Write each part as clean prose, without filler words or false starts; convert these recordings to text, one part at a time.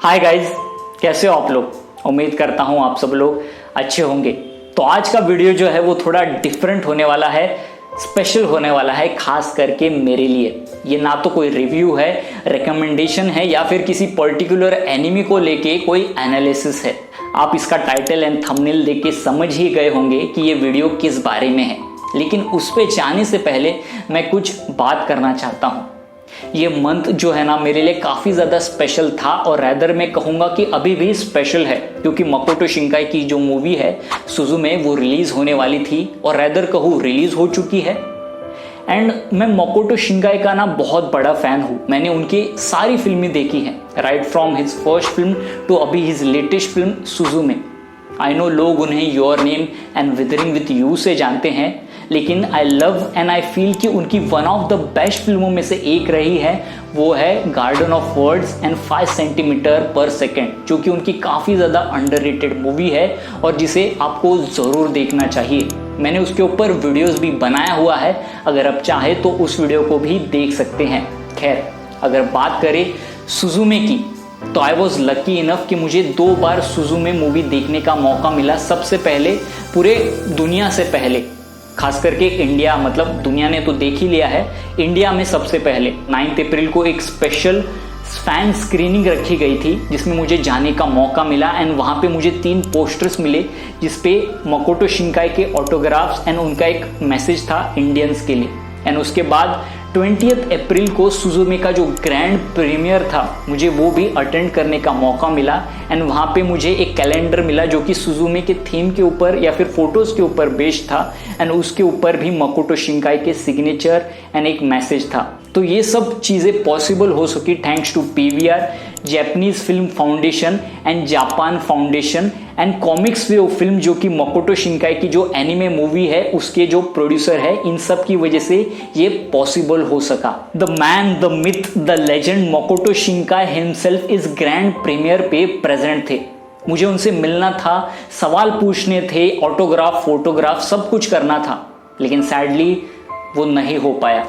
Hi guys, कैसे हो आप लोग। उम्मीद करता हूँ आप सब लोग अच्छे होंगे। तो आज का वीडियो जो है वो थोड़ा डिफरेंट होने वाला है, स्पेशल होने वाला है, खास करके मेरे लिए। ये ना तो कोई रिव्यू है, रिकमेंडेशन है या फिर किसी पर्टिकुलर एनिमी को लेके कोई एनालिसिस है। आप इसका टाइटल एंड थंबनेल देख के समझ ही गए होंगे कि ये वीडियो किस बारे में है। लेकिन उस पे जाने से पहले मैं कुछ बात करना चाहता हूँ। ये मंथ जो है ना मेरे लिए काफ़ी ज़्यादा स्पेशल था, और रैदर मैं कहूँगा कि अभी भी स्पेशल है, क्योंकि मकोटो शिंकाई की जो मूवी है सुजुमे वो रिलीज़ होने वाली थी, और रैदर कहूँ रिलीज़ हो चुकी है। एंड मैं मकोटो शिंकाई का ना बहुत बड़ा फ़ैन हूँ। मैंने उनकी सारी फिल्में देखी हैं, right from his first film to अभी his latest film Suzume. I know लोग उन्हें your name and weathering with you से जानते हैं, लेकिन I love and I feel कि उनकी वन ऑफ द बेस्ट फिल्मों में से एक रही है, वो है garden of words and 5 centimetre पर सेकेंड, जो कि उनकी काफ़ी ज़्यादा अंडररेटेड मूवी है और जिसे आपको ज़रूर देखना चाहिए। मैंने उसके ऊपर वीडियोस भी बनाया हुआ है, अगर आप चाहे तो उस वीडियो को भी देख सकते हैं। खैर, अगर बात करें सुजुमे की, तो आई वॉज लकी इनफ कि मुझे 2 बार सुजुमे मूवी देखने का मौका मिला। सबसे पहले पूरे दुनिया से पहले, खास करके इंडिया, मतलब दुनिया ने तो देख ही लिया है, इंडिया में सबसे पहले 9 अप्रैल को एक स्पेशल फैन स्क्रीनिंग रखी गई थी जिसमें मुझे जाने का मौका मिला। एंड वहाँ पे मुझे 3 पोस्टर्स मिले जिसपे मकोटो शिंकाई के ऑटोग्राफ्स एंड उनका एक मैसेज था इंडियंस के लिए। एंड उसके बाद 20 अप्रैल को सुजुमे का जो ग्रैंड प्रीमियर था, मुझे वो भी अटेंड करने का मौका मिला। एंड वहाँ पे मुझे एक कैलेंडर मिला जो कि सुजुमे के थीम के ऊपर या फिर फोटोज के ऊपर बेस्ड था, एंड उसके ऊपर भी मकोटो शिंकाई के सिग्नेचर एंड एक मैसेज था। तो ये सब चीज़ें पॉसिबल हो सकी thanks to PVR, Japanese film foundation and Japan foundation and comixwavefilms, जो कि मकोटो शिंकाई की जो एनिमे मूवी है उसके जो प्रोड्यूसर है। इन सब की वजह से ये पॉसिबल हो सका। The man, the myth, the legend Makoto Shinkai himself इस ग्रैंड प्रीमियर पे प्रेजेंट थे। मुझे उनसे मिलना था, सवाल पूछने थे, ऑटोग्राफ, फोटोग्राफ सब कुछ करना था, लेकिन सैडली वो नहीं हो पाया।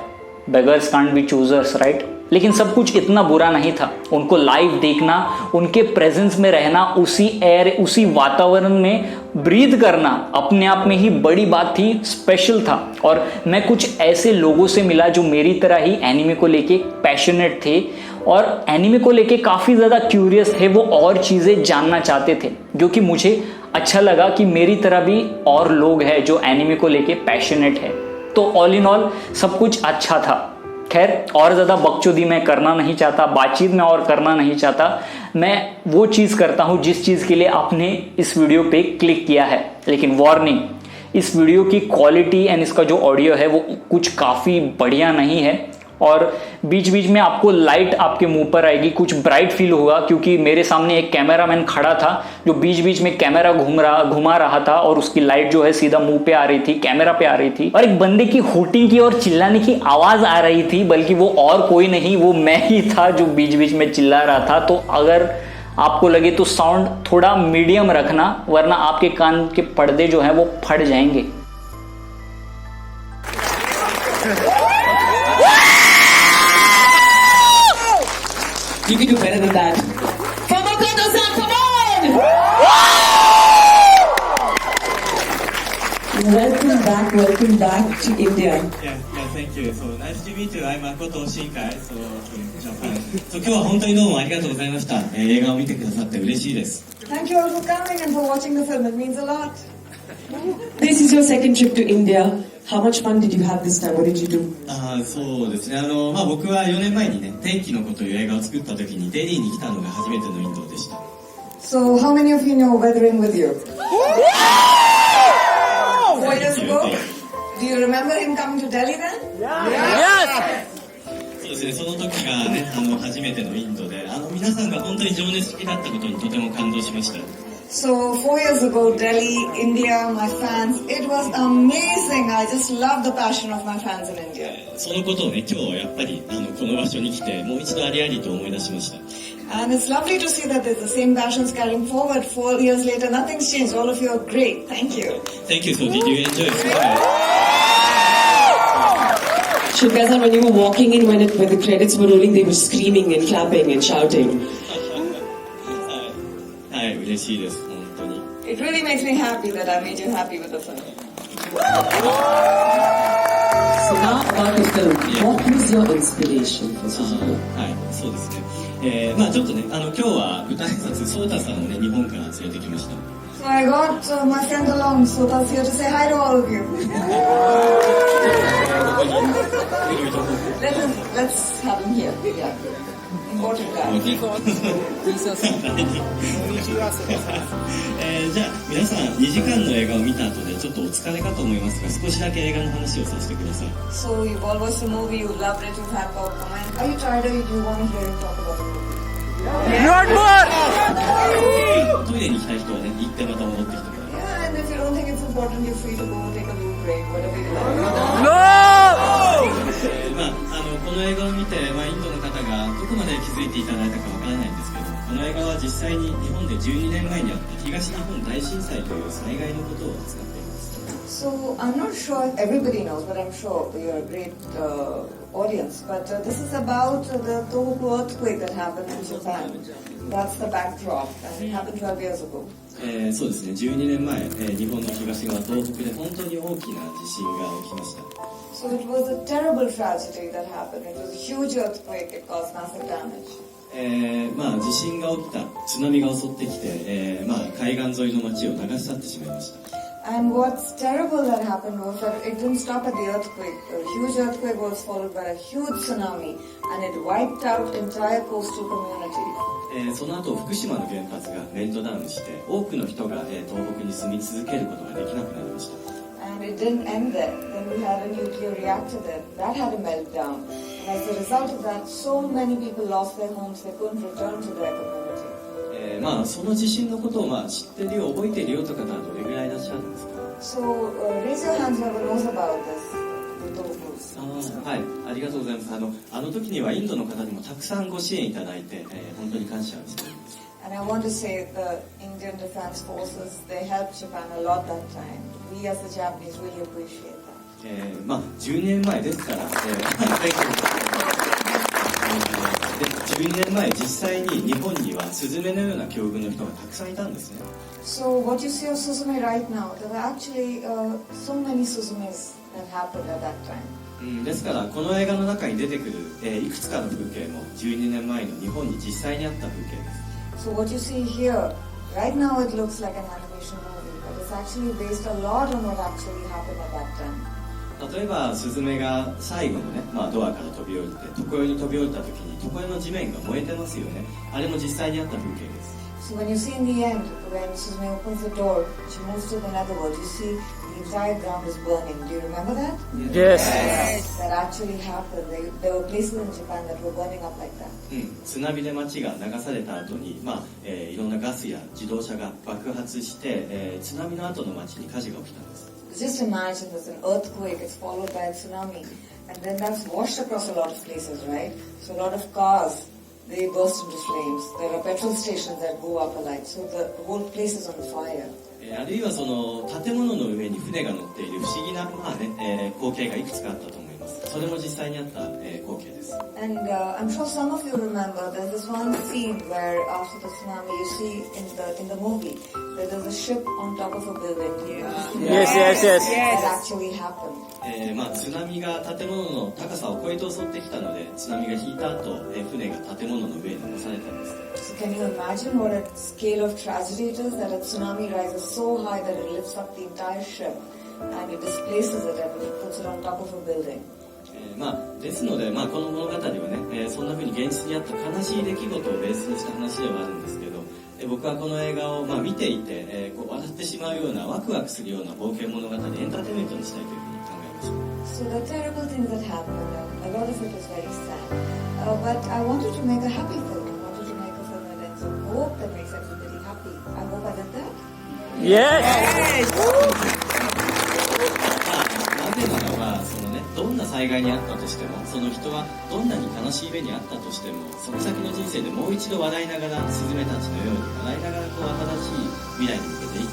Beggars can't be choosers, right. लेकिन सब कुछ इतना बुरा नहीं था। उनको लाइव देखना, उनके प्रेजेंस में रहना, उसी एयर, उसी वातावरण में ब्रीथ करना अपने आप में ही बड़ी बात थी, स्पेशल था। और मैं कुछ ऐसे लोगों से मिला जो मेरी तरह ही एनिमे को लेके पैशनेट थे और एनिमे को लेके काफ़ी ज़्यादा क्यूरियस थे। वो और चीज़ें जानना चाहते थे, जो कि मुझे अच्छा लगा कि मेरी तरह भी और लोग हैं जो एनिमे को लेके पैशनेट है। तो ऑल इन ऑल सब कुछ अच्छा था। खैर, और ज़्यादा बकचोदी मैं करना नहीं चाहता, बातचीत में और करना नहीं चाहता। मैं वो चीज़ करता हूँ जिस चीज़ के लिए आपने इस वीडियो पे क्लिक किया है। लेकिन वार्निंग, इस वीडियो की क्वालिटी एंड इसका जो ऑडियो है वो कुछ काफ़ी बढ़िया नहीं है, और बीच बीच में आपको लाइट आपके मुंह पर आएगी, कुछ ब्राइट फील होगा, क्योंकि मेरे सामने एक कैमरामैन खड़ा था जो बीच बीच में कैमरा घुमा रहा था, और उसकी लाइट जो है सीधा मुंह पे आ रही थी, कैमरा पे आ रही थी। और एक बंदे की हूटिंग की और चिल्लाने की आवाज आ रही थी, बल्कि वो और कोई नहीं, वो मैं ही था जो बीच बीच में चिल्ला रहा था। तो अगर आपको लगे तो साउंड थोड़ा मीडियम रखना, वरना आपके कान के पर्दे जो है वो फट जाएंगे। You can do better than that. Come on, Makoto-san, come on! Welcome back to India. Yeah, thank you. So nice to meet you. I'm Makoto Shinkai, so from Japan. So 今日は本当にどうもありがとうございました。映画を見てくださって嬉しいです。Thank you all for coming and for watching the film. It means a lot. This is your second trip to India. How much fun did you have this time? What did you do? そうですね。僕は4年前にね、天気の子という映画を作った時にデリーに来たのが初めてのインドでした。So how many of you know Weathering with You? 4 years ago? Do you remember him coming to Delhi then? Yes! そうですね。その時がね、初めてのインドで、皆さんが本当に情熱的だったことにとても感動しました。So 4 years ago, Delhi, India, my fans, it was amazing. I just love the passion of my fans in India. そのことをね、今日やっぱりこの場所に来てもう一度ありありと思い出しました。And it's lovely to see that there's the same passions carrying forward 4 years later. Nothing's changed. All of you are great. Thank you. Thank you. So did you enjoy? Shinkai-san, when you were walking in, when the credits were rolling, they were screaming and clapping and shouting. 嬉しいです、本当に。It really makes me happy that I made you happy with the film. So now about the film. What was your inspiration for Suzume? はい、そうですね。まあちょっとね、今日は舞台挨拶、ソータさんをね、日本から連れてきました。So I got my friend along, so that's here to say hi to all of you. Let's have him here. Yeah. Important guy. じゃあ皆さん2時間の映画を見た後でちょっとお疲れかと思いますが、少しだけ映画の話をさせてください。So you've all watched the movie, you loved it, you've had popcorn. Are you tired or do you want to hear him talk about the movie? トイレに行きたい人はね、行ってまた戻ってきてください。Yeah, and if you don't think it's important, you're free to go take a little break, whatever you like. この映画を見て、インドの方がどこまで気づいていただいたかわからないんですけど、この映画は実際に日本で12年前にあった東日本大震災という災害のことを扱っています。So I'm not sure if everybody knows, but I'm sure you're a great audience. But this is about the Tohoku earthquake that happened in Japan. That's the backdrop, and it happened 12 years ago. そうですね、12年前、日本の東側東北で本当に大きな地震が起きました。So it was a terrible tragedy that happened. It was a huge earthquake. It caused massive damage. 地震が起きた、津波が襲ってきて、海岸沿いの町を流し去ってしまいました。And what's terrible that happened was that it didn't stop at the earthquake. A huge earthquake was followed by a huge tsunami, and it wiped out entire coastal communities. その後福島の原発がメルトダウンして多くの人が、東北に住み続けることができなくなりました。And it didn't end there. Then we had a nuclear reactor there. That had a meltdown. And as a result of that, so many people lost their homes. They couldn't return to their community. その地震のことを知ってるよ、覚えてるよという方はどれぐらいいらっしゃるんですか？ So raise your hands whoever knows about this. はい、ありがとうございます。あの時にはインドの方にもたくさんご支援いただいて、本当に感謝しております。And I want to say the Indian Defense Forces, they helped Japan a lot that time. We as the Japanese really appreciate that. 10年前ですから、12年前実際に日本にはスズメのような境遇の人がたくさんいたんですね。So what you see of Suzume right now, there were actually so many Suzumes that happened at that time. ですからこの映画の中に出てくる、いくつかの風景も12年前の日本に実際にあった風景です。So what you see here, right now it looks like an animation movie, but it's actually based a lot on what actually happened at that time. 例えばスズメが最後のね、ドアから飛び降りて常世に飛び降りた時に常世の地面が燃えてますよね。あれも実際にあった風景です。So when you see in the end, when Suzume opens the door, she moves to the netherworld, you see the entire ground is burning. Do you remember that? Yes. That actually happened. There were places in Japan that were burning up like that. 津波で町が流された後に、いろんなガスや自動車が爆発して、津波の後の町に火事が起きたんです。Just imagine there's an earthquake, it's followed by a tsunami, and then that's washed across a lot of places, right? So a lot of cars, they burst into flames. There are petrol stations that go up alight, so the whole place is on fire. あるいはその建物の上に船が乗っている不思議な、光景がいくつかあったと思います。それも実際にあった、光景です。And I'm sure some of you remember there's this one scene where after the tsunami you see in the movie that there's a ship on top of a building. Yes. That actually happened. 津波が建物の高さを超えて襲ってきたので津波が引いた後、船が建物の上に乗されたんです。So can you imagine what a scale of tragedy it is that a tsunami rises so high that it lifts up the entire ship and it displaces it and it puts it on top of a building. ですので、この物語はね、そんな風に現実にあった悲しい出来事をベースにした話ではあるんですけど、僕はこの映画を、見ていて、笑ってしまうようなワクワクするような冒険物語エンターテインメントにしたいというふうに考えました。So the terrible things that happened, a lot of it was very sad. But I wanted to make a happy film. I wanted to make a film that ends in hope, that makes everybody happy. I hope I did that. Yes. なぜならばどんな災害にあったとしてもその人はどんなに悲しい目にあったとしてもその先の人生でもう一度笑いながらスズメたちのように笑いながら新しい未来に向けていく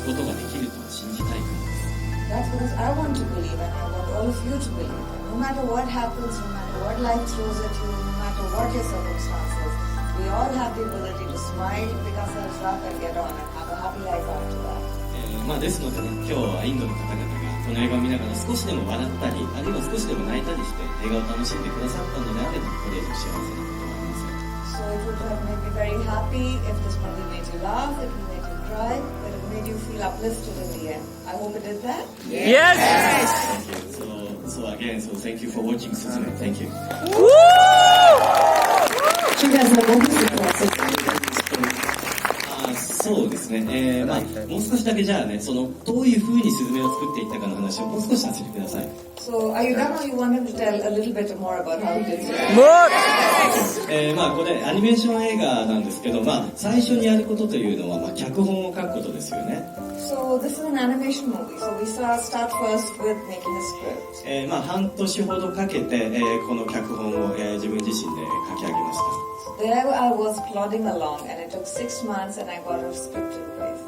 ことができると信じたいからです。 That's because I want to believe and I want all of you to believe that no matter what happens, no matter what life throws at you, no matter what your circumstances, We all have the ability to smile, pick ourselves up and get on and have a happy life after that. ですのでね、今日はインドの方々がこの映画を見ながら少しでも笑ったり、あるいは少しでも泣いたりして映画を楽しんでくださったのであれば、これ以上幸せなことはありません。So it would have made me very happy if this movie made you laugh, it would make you cry, but it made you feel uplifted in the end. I hope it did that. Yes! So again, so thank you for watching Suzume. Thank you. Shinkai-san, what is the process? そうですね。もう少しだけじゃあね、どういう風にスズメを作っていったかの話をもう少しさせてください。So are you done or you wanted to tell a little bit more about how you did it? これアニメーション映画なんですけど、最初にやることというのは、脚本を書くことですよね。So this is an animation movie. So we start first with making a script. 半年ほどかけて、この脚本を、自分自身で書き上げました。There I was plodding along and it took 6 months and I got a script in place.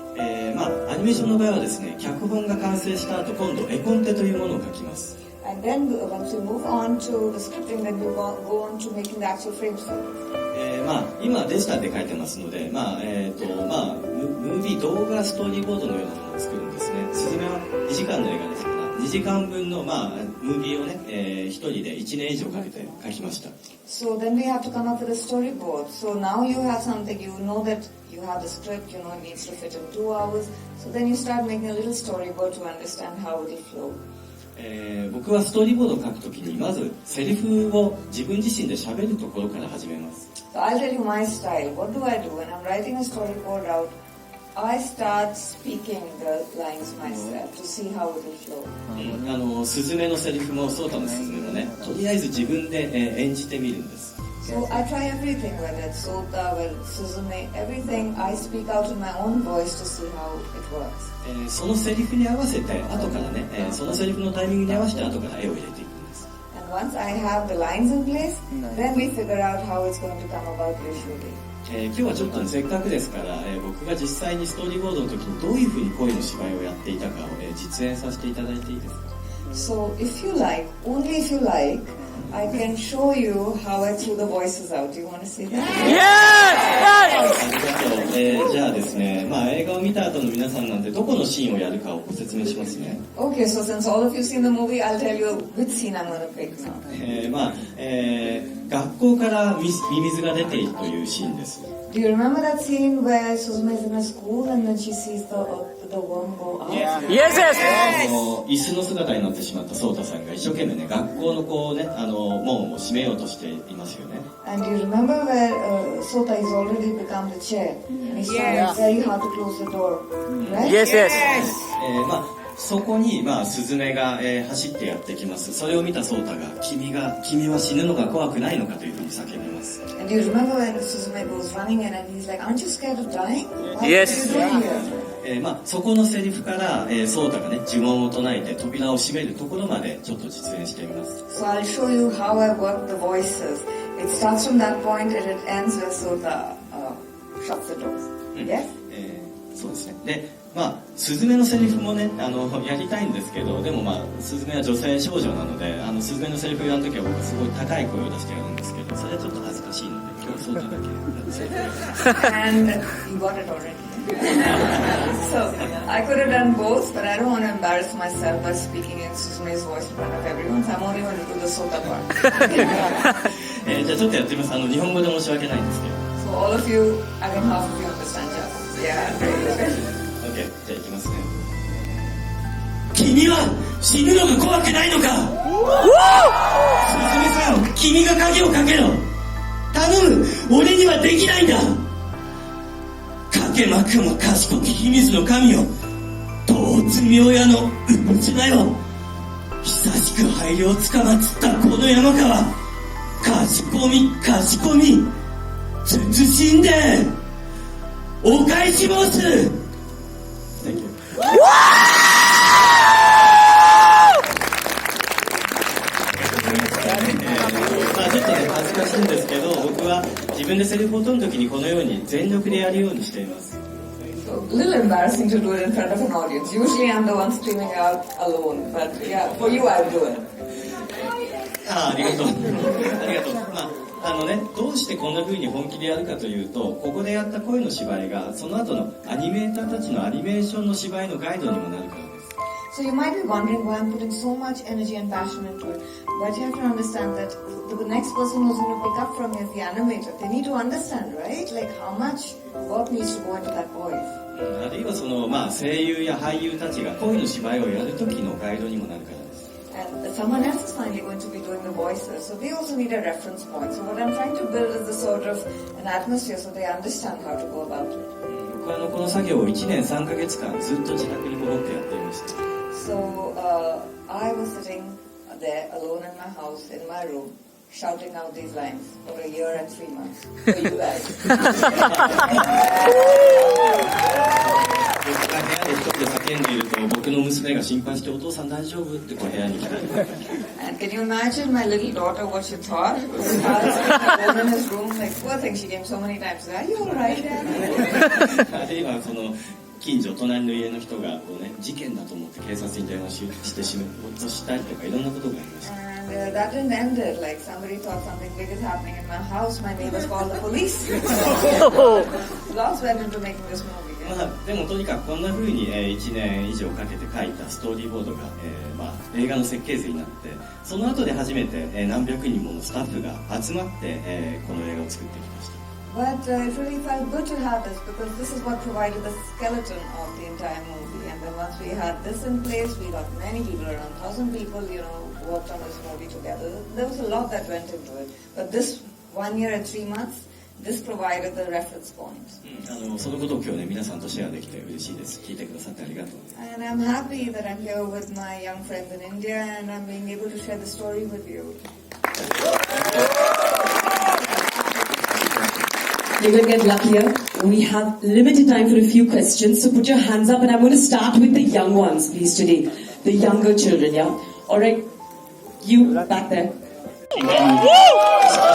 アニメーションの場合はですね、脚本が完成した後、今度絵コンテというものを書きます。And then once you move on to the scripting, then you go on to making the actual frames for it. 今デジタルで書いてますので、ムービー動画ストーリーボードのようなものを作るんですね。スズメは2時間の映画ですから、2時間分の、ムービーをね、一人で1年以上かけて書きました。So then we have to come up with a storyboard. So now you have something, you know that you have the script, you know it needs to fit in 2 hours. So then you start making a little storyboard to understand how it will flow. 僕はストーリーボードを書くときにまずセリフを自分自身で喋るところから始めます。So I'll tell you my style. What do I do when I'm writing a storyboard out? I start speaking the lines myself to see how it will flow. スズメのセリフもソータのスズメもね、とりあえず自分で、演じてみるんです。So I try everything, whether it's Sota, whether it's Suzume, everything I speak out in my own voice to see how it works. そのセリフに合わせて後からね、そのセリフのタイミングに合わせて後から絵を入れていくんです。And once I have the lines in place, then we figure out how it's going to come about visually. 今日はちょっと、せっかくですから、僕が実際にストーリーボードの時にどういうふうに声の芝居をやっていたかを、実演させていただいていいですか？ So if you like, only if you like, I can show you how I threw the voices out. Do you want to see that? Yes! じゃあですね、映画を見た後の皆さんなんでどこのシーンをやるかをご説明しますね。Okay, so since all of you seen the movie, I'll tell you which scene I'm going to pick now. 学校からミミズが出ているというシーンです。Do you remember that scene where Suzume is in a school and then she sees the worm go out? Yes! 椅子の姿になってしまったソータさんが一生懸命ね、学校の門を閉めようとしていますよね。And do you remember where Sota has already become the chair? And he's trying very hard to close the door, right? Yes! そこに、スズメが、走ってやってきます。それを見たソータが、君は死ぬのが怖くないのかというふうに叫びます。And do you remember when Suzume goes running in and he's like, aren't you scared of dying? Yes. What are you doing here? そこのセリフから、ソータがね、呪文を唱えて扉を閉めるところまでちょっと実演してみます。So I'll show you how I work the voices. It starts from that point and it ends where Sota shuts the doors. Yes? そうですね。で、スズメのセリフもね、やりたいんですけど、でもスズメは女性少女なので、スズメのセリフをやるときは僕はすごい高い声を出してやるんですけど、それはちょっと恥ずかしいので、今日そうだけAnd you got it already. So I could have done both, but I don't want to embarrass myself by speaking in Suzume's voice in front of everyone, so I'm only going to do the Sota part. じゃあちょっとやってみます。日本語で申し訳ないんですけど。So all of you, I think half of you understand Japanese. Yeah, great. OK、じゃあいきますね。君は死ぬのが怖くないのか？スズメさん、君が鍵をかけろ。頼む、俺にはできないんだ。かけまくも賢き秘密の神よ、どつみ親のうちだよ。久しく配慮をつかまつったこの山川、賢み慎んでお返し申す。Thank you. ちょっとね、恥ずかしいんですけど、僕は自分でセリフを取るときにこのように全力でやるようにしています。So, a little embarrassing to do it in front of an audience. Usually I'm the one screaming out alone, but yeah, for you I'll do it. ありがとう。ありがとう。どうしてこんな風に本気でやるかというと、ここでやった声の芝居がその後のアニメーターたちのアニメーションの芝居のガイドにもなるからです。So you might be wondering why I'm putting so much energy and passion into it, but you have to understand that the next person who's going to pick up from you is the animator. They need to understand, right? Like how much work needs to go into that voice. あるいは声優や俳優たちが声の芝居をやる時のガイドにもなるからです。And someone else is finally going to be doing the voices, so they also need a reference point. So what I'm trying to build is a sort of an atmosphere so they understand how to go about it. 僕はこの作業を1年3ヶ月間ずっと自宅に戻ってやっていました。So I was sitting there alone in my house, in my room, shouting out these lines for a year and 3 months for you guys. 僕が部屋で一人で叫んでいると、僕の娘が心配して、お父さん大丈夫って部屋に来たりとか。And can you imagine my little daughter what she thought? I was alone in his room, like poor thing, she came so many times. Are you alright, Daddy? あるいは近所隣の家の人が事件だと思って警察に電話してしまおうとしたりとかいろんなことがありました。And that didn't end it. Like somebody thought something big is happening in my house. My neighbors called the police. Lots went into making this movie. でもとにかくこんな風に1年以上かけて書いたストーリーボードが映画の設計図になって、その後で初めて何百人ものスタッフが集まってこの映画を作ってきました。But it really felt good to have this because this is what provided the skeleton of the entire movie. And then once we had this in place, we got many people, around 1,000 people, worked on this movie together. There was a lot that went into it. But this 1 year and 3 months, this provided the reference points. そのことを今日皆さんとシェアできて嬉しいです。聞いてくださってありがとう。And I'm happy that I'm here with my young friends in India and I'm being able to share the story with you. You're going to get luckier. We have limited time for a few questions, so put your hands up and I'm going to start with the young ones, please, today. The younger children, yeah? Alright, you back there.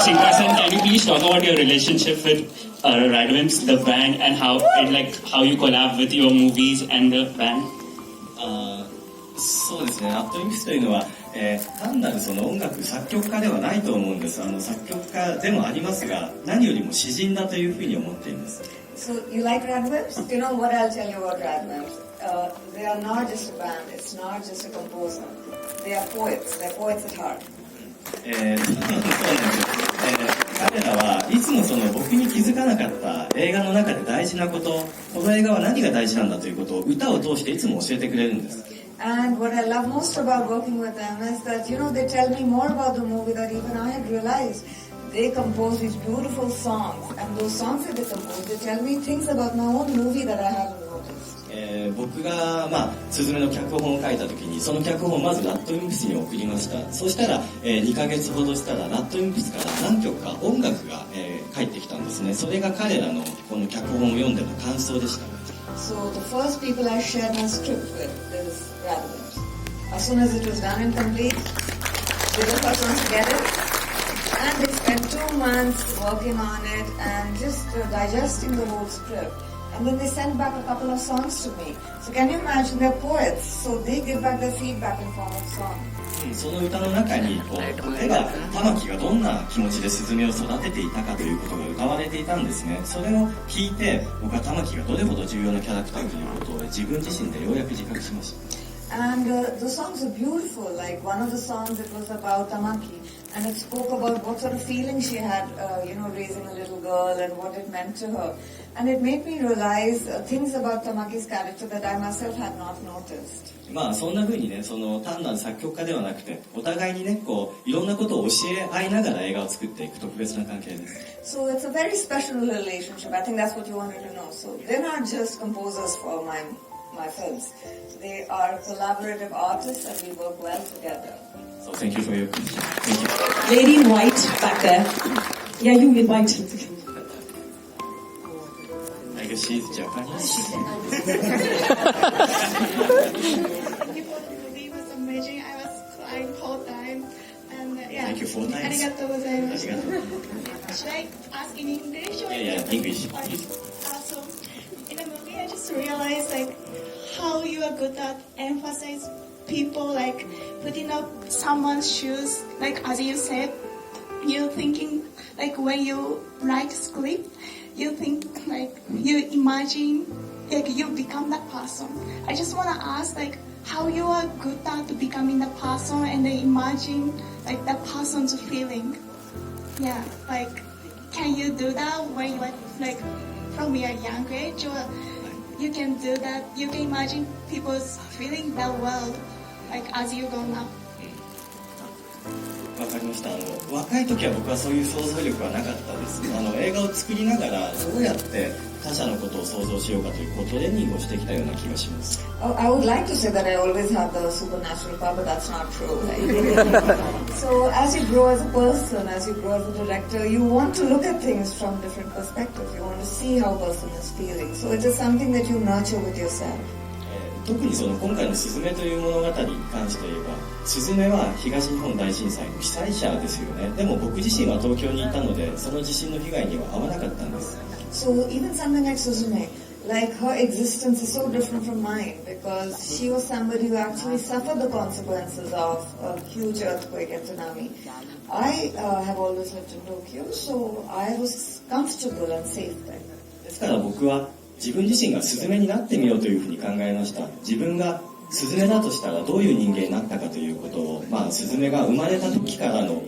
Shinkai-san, can you please talk about your relationship with Radwimps, the band, and how you collab with your movies and the band? そうですね、ラッドインプスというのは、単なる音楽作曲家ではないと思うんです。作曲家でもありますが、何よりも詩人だというふうに思っています。So you like Radwimps? You know what I'll tell you about Radwimps? They are not just a band. It's not just a composer. They are poets. They're poets at heart. そうなんです。彼らはいつも僕に気づかなかった映画の中で大事なこと、この映画は何が大事なんだということを歌を通していつも教えてくれるんです。And what I love most about working with them is that, they tell me more about the movie that even I had realized. They compose these beautiful songs, and those songs that they compose, they tell me things about my own movie that I haven't noticed. 僕が、すずめの脚本を書いた時に、その脚本をまずラッドインプスに送りました。そうしたら、2ヶ月ほどしたらラッドインプスから何曲か音楽が、返ってきたんですね。それが彼らのこの脚本を読んでの感想でした。So the first people I shared my script with is Radwimps. As soon as it was done and complete, they were first ones to get it. And they spent 2 months working on it and just digesting the whole script. And then they sent back a couple of songs to me. So can you imagine, they're poets, so they give back their feedback in form of song. その歌の中に玉木がどんな気持ちでスズメを育てていたかということが歌われていたんですね。それを聞いて僕は玉木がどれほど重要なキャラクターということを自分自身でようやく自覚しました。And the songs are beautiful. Like one of the songs, it was about Tamaki, and it spoke about what sort of feelings she had, raising a little girl and what it meant to her. And it made me realize things about Tamaki's character that I myself had not noticed. そんな風にね、単なる作曲家ではなくて、お互いにね、いろんなことを教え合いながら映画を作っていく特別な関係です。So it's a very special relationship. I think that's what you wanted to know. So they're not just composers for my films. They are collaborative artists and we work well together. So thank you for your question. Thank you. Lady in white back there. Yeah, you in white. I guess she's Japanese. The movie was amazing. I was crying the whole time. And Thank you 4 times. ありがとうございました。Should I ask in English or Yeah, English. So in the movie, I just realized how you are good at emphasize people putting up someone's shoes. As you said, you thinking like when you write script, you think like you imagine like you become that person. I just want to ask like how you are good at becoming the person and then imagine like that person's feeling. Yeah, like can you do that when you are like from your young age, or you can do that? You can imagine people's feeling the world like as you grow up. わかりました。若い時は僕はそういう想像力はなかったです。映画を作りながらどうやって他者のことを想像しようかというトレーニングをしてきたような気がします。I would like to say that I always have the supernatural power, but that's not true. So as you grow as a person, as you grow as a director, you want to look at things from different perspectives. You want to see how a person is feeling. So it is something that you nurture with yourself. 特に今回のすずめという物語に関して言えば、すずめは東日本大震災の被災者ですよね。でも僕自身は東京にいたので、その地震の被害には遭わなかったんです。So even something like Suzume, like her existence is so different from mine because she was somebody who actually suffered the consequences of a huge earthquake and tsunami. I have always lived in Tokyo, so I was comfortable and safe there. ですから僕は自分自身がスズメになってみようというふうに考えました。自分がスズメだとしたらどういう人間になったかということを、スズメが生まれた時からの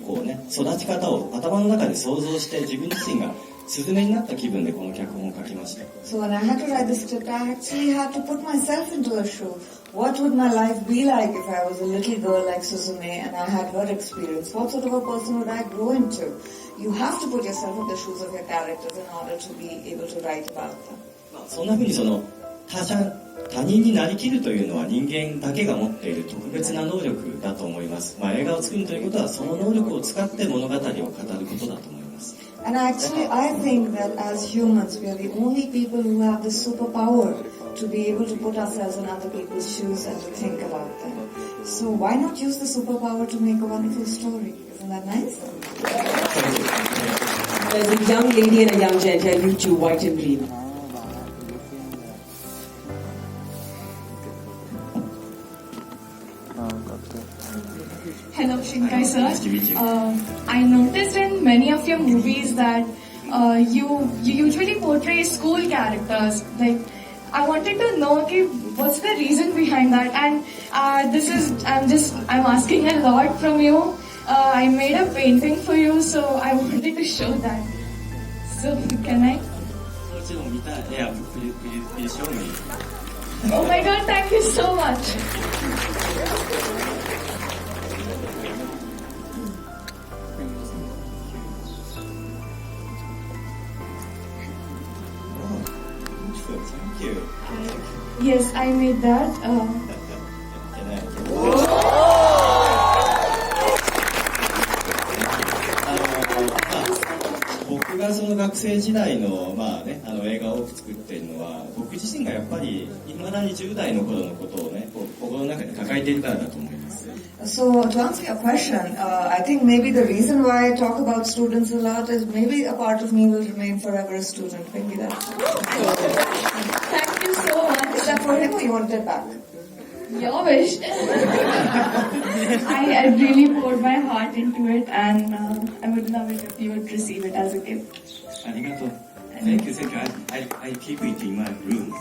育ち方を頭の中で想像して、自分自身がスズメになった気分でこの脚本を書きました。So when I had to write the script, I actually had to put myself into a shoe. What would my life be like if I was a little girl like Suzume and I had her experience? What sort of a person would I grow into? You have to put yourself in the shoes of your characters in order to be able to write about them. そんなふうに他人になりきるというのは人間だけが持っている特別な能力だと思います。映画を作るということはその能力を使って物語を語ることだと思います。And actually, I think that as humans, we are the only people who have the superpower to be able to put ourselves in other people's shoes and to think about them. So why not use the superpower to make a wonderful story? Isn't that nice? There's a young lady and a young gent here, you two, white and green. Hello, Shinkai sir. I noticed in many of your movies that you usually portray school characters. Like, I wanted to know, okay, what's the reason behind that? And I'm asking a lot from you. I made a painting for you, so I wanted to show that. So, can I? Yeah, will you show me? Oh my God! Thank you so much. Thank you. Yes, I made that. Can I? 僕がその学生時代の映画を多く作っているのは、僕自身がやっぱり未だに10代の頃のことをね、心の中で抱えているからだと思います。So to answer your question, I think maybe the reason why I talk about students a lot is maybe a part of me will remain forever a student. Maybe that. Thank you so much. Is that for him or you want it back? Your wish. I really poured my heart into it, and I would love it if you would receive it as a gift. ありがとう。Thank you, thank you. I keep it in my room.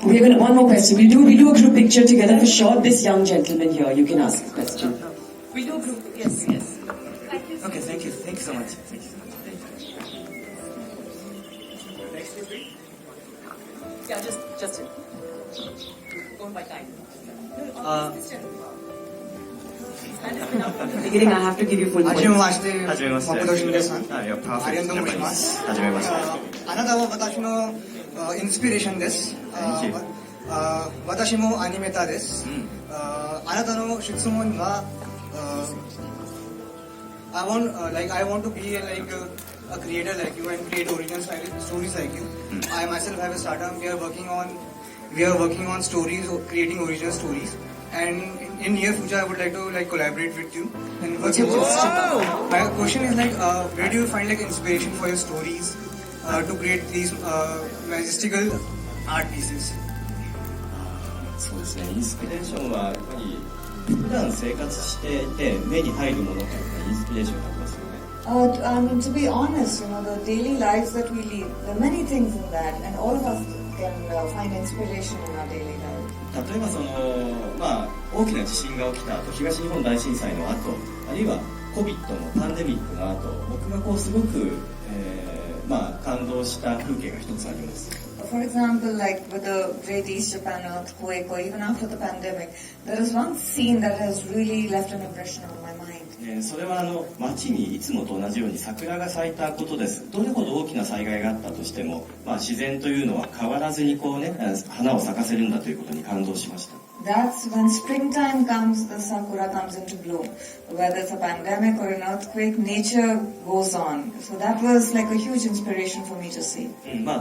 We have one more question. We'll do a group picture together for sure. This young gentleman here, you can ask a question. We'll do a group. Yes, yes. Thank you. Okay, thank you. Thank you so much. Thank you. Yeah, just it. Going by time. Beginning, I have to give you full points. はじめまして。はじめまして。誠慎です。ありがとうございます。はじめまして。あなたは私のインスピレーションです。私もアニメーターです。あなたの質問は、I want to be like a creator like you and create original stories like you. I myself have a startup. We are working on stories, creating original stories. And in near future, I would like to collaborate with you and work with you. My question is where do you find inspiration for your stories to create these majestical art pieces? そそうですね、インスピレーションはやっぱり普段生活していて目に入るものからインスピレーションになりますよね。To be honest, the daily lives that we lead, there are many things in that, and all of us can find inspiration in our daily life. 例えば大きな地震が起きた後、東日本大震災の後、あるいは COVID のパンデミックの後、僕がすごく、感動した風景が一つあります。For example, like with the Great East Japan earthquake, or even after the pandemic, there is one scene that has really left an impression on my mind. それは街にいつもと同じように桜が咲いたことです。どれほど大きな災害があったとしても、自然というのは変わらずに花を咲かせるんだということに感動しました。That's when springtime comes, the sakura comes into bloom. Whether it's a pandemic or an earthquake, nature goes on. So that was like a huge inspiration for me to see.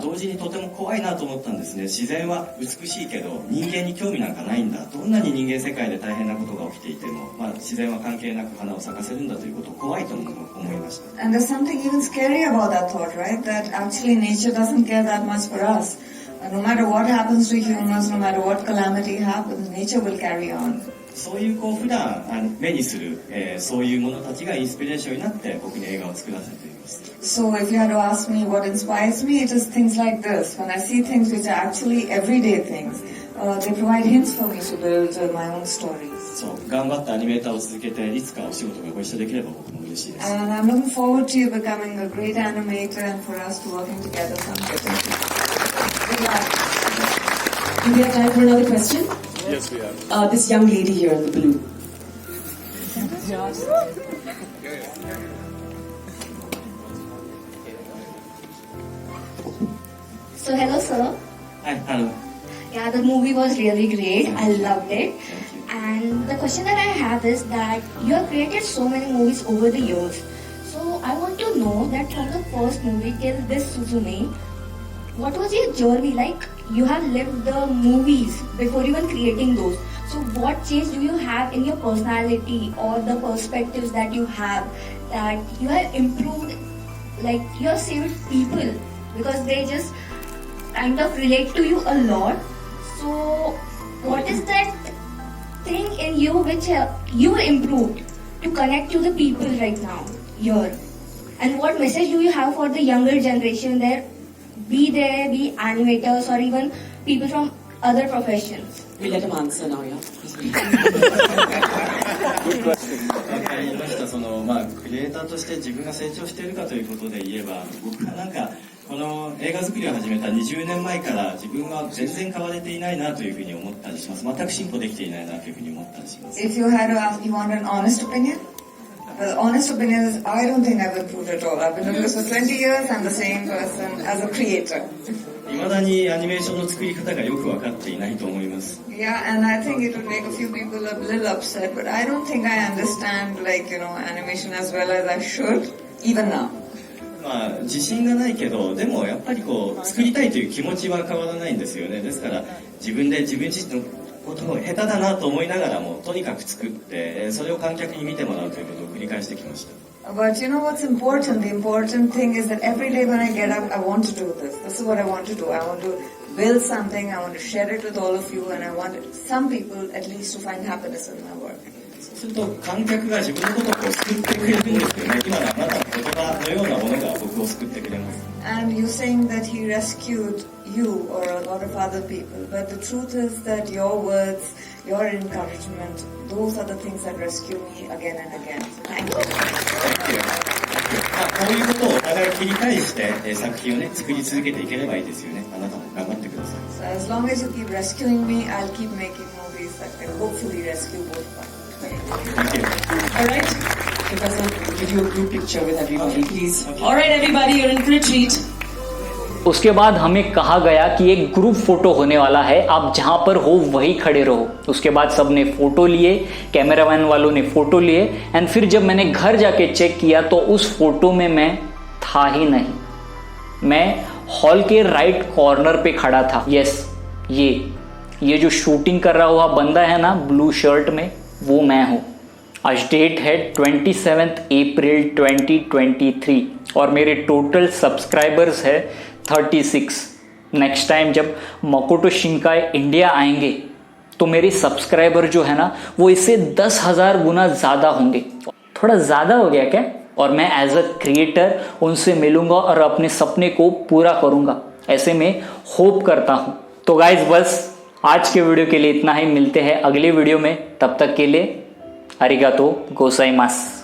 同時にとても怖いなと思ったんですね。自然は美しいけど人間に興味なんかないんだ。どんなに人間世界で大変なことが起きていても、自然は関係なく花を咲かせるんだということを怖いと思いました。And there's something even scary about that thought, right? That actually nature doesn't care that much for us. No matter what happens to humans, no matter what calamity happens, nature will carry on. そういう普段目にする、そういうものたちがインスピレーションになって僕に映画を作らせています。So if you had to ask me what inspires me, it is things like this. When I see things which are actually everyday things, they provide hints for me to build my own stories. そう頑張ってアニメーターを続けていつかお仕事がご一緒できれば僕も嬉しいです。And I'm looking forward to you becoming a great animator and for us to working together someday. Do we have time for another question? Yes, we have. This young lady here in the blue. So hello sir. Hi, hello. Yeah, the movie was really great. I loved it. And the question that I have is that you have created so many movies over the years. So I want to know that from the first movie till this Suzume, what was your journey like? You have lived the movies before even creating those. So what change do you have in your personality or the perspectives that you have improved, like you have saved people because they just kind of relate to you a lot. So what is that thing in you which you improved to connect to the people right now here? And what message do you have for the younger generation there? Be animators or even people from other professions. We'll let him answer now, yeah? Good question. わかりました。クリエイターとして自分が成長しているかということで言えば、僕はこの映画作りを始めた20年前から自分は全然変われていないなというふうに思ったりします。全く進歩できていないなというふうに思ったりします。If you had to ask, you want an honest opinion? The honest opinion is, I don't think I've improved at all. I've been doing this for 20 years. I'm the same person as a creator. 未だにアニメーションの作り方がよく分かっていないと思います。Yeah, and I think it would make a few people a little upset, but I don't think I understand, animation as well as I should, even now. 自信がないけど、でもやっぱり作りたいという気持ちは変わらないんですよね。ですから自分自身のことを下手だなと思いながらもとにかく作ってそれを観客に見てもらうということを繰り返してきました。But you know what's important? The important thing is that every day when I get up, I want to do this. This is what I want to do. I want to build something. I want to share it with all of you, and I want some people at least to find happiness in my work. そうすると観客が自分のことを救ってくれるんですよね。今のあなたの言葉のようなものが僕を救ってくれます。And you're saying that he rescued you or a lot of other people, but the truth is that your words, your encouragement, those are the things that rescue me again and again. Thank you. こういうことをお互い繰り返して作品を作り続けていければいいですよね。あなたも頑張ってください。So as long as you keep rescuing me, I'll keep making movies that can hopefully rescue both of us. Thank you. All right. Professor, give you a group picture with everybody, please. All right, everybody, you're in for a treat. उसके बाद हमें कहा गया कि एक group photo होने वाला है, आप जहां पर हो वहीं खड़े रहो। उसके बाद सबने फोटो लिए, कैमरामैन वालों ने फोटो लिए एंड फिर जब मैंने घर जाके चेक किया तो उस फोटो में मैं था ही नहीं। मैं हॉल के राइट कॉर्नर पे खड़ा था। यस, ये जो शूटिंग कर रहा हुआ बंदा है ना ब्लू शर्ट में, वो मैं हूँ। आज डेट है 27 अप्रैल 2023 और मेरे टोटल सब्सक्राइबर्स है 36। नेक्स्ट टाइम जब मकोटो शिंकाई इंडिया आएंगे तो मेरे सब्सक्राइबर जो है ना वो इससे 10,000 गुना ज्यादा होंगे। थोड़ा ज्यादा हो गया क्या? और मैं एज अ क्रिएटर उनसे मिलूंगा और अपने सपने को पूरा करूंगा, ऐसे में होप करता हूं। तो गाइज बस आज के वीडियो के लिए इतना ही, मिलते हैं अगले वीडियो में, तब तक के लिए अरिगातो गोजाइमासु।